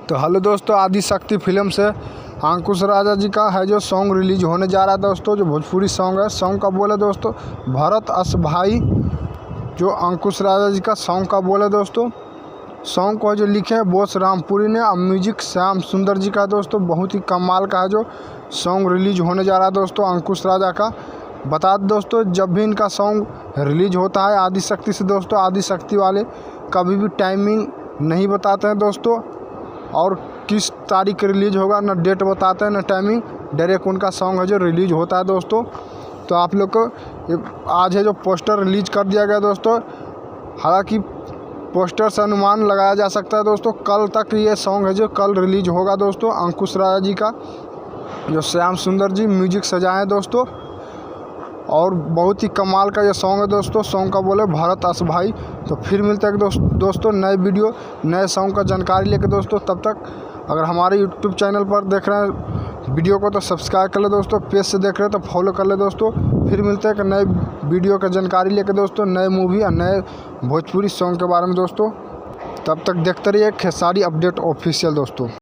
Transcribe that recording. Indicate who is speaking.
Speaker 1: तो हेलो दोस्तों, आदिशक्ति फिल्म से अंकुश राजा जी का है जो सॉन्ग रिलीज होने जा रहा है दोस्तों, जो भोजपुरी सॉन्ग है। सॉन्ग का बोले दोस्तों भरत अस भाई, जो अंकुश राजा जी का सॉन्ग का बोले दोस्तों। सॉन्ग को जो लिखे हैं बोस रामपुरी ने, अब म्यूजिक श्याम सुंदर जी का दोस्तों। बहुत ही कमाल का है जो सॉन्ग रिलीज होने जा रहा है दोस्तों अंकुश राजा का। बता दें दोस्तों, जब भी इनका सॉन्ग रिलीज होता है आदिशक्ति से दोस्तों, आदिशक्ति वाले कभी भी टाइमिंग नहीं बताते हैं दोस्तों, और किस तारीख रिलीज होगा ना डेट बताते हैं ना टाइमिंग, डायरेक्ट उनका सॉन्ग है जो रिलीज होता है दोस्तों। तो आप लोग को आज है जो पोस्टर रिलीज कर दिया गया दोस्तों। हालांकि पोस्टर से अनुमान लगाया जा सकता है दोस्तों कल तक ये सॉन्ग है जो कल रिलीज होगा दोस्तों अंकुश राजा जी का, जो श्याम सुंदर जी म्यूजिक सजाएं दोस्तों। और बहुत ही कमाल का ये सॉन्ग है दोस्तों। सॉन्ग का बोले भरत अस भाई। तो फिर मिलते हैं दोस्तों नए वीडियो नए सॉन्ग का जानकारी लेकर दोस्तों। तब तक अगर हमारे यूट्यूब चैनल पर देख रहे हैं वीडियो को तो सब्सक्राइब कर ले दोस्तों, पेज से देख रहे हैं तो फॉलो कर ले दोस्तों। फिर मिलते हैं नए वीडियो का जानकारी लेकर दोस्तों, नए मूवी और नए भोजपुरी सॉन्ग के बारे में दोस्तों। तब तक देखते रहिए खेसारी अपडेट ऑफिशियल दोस्तों।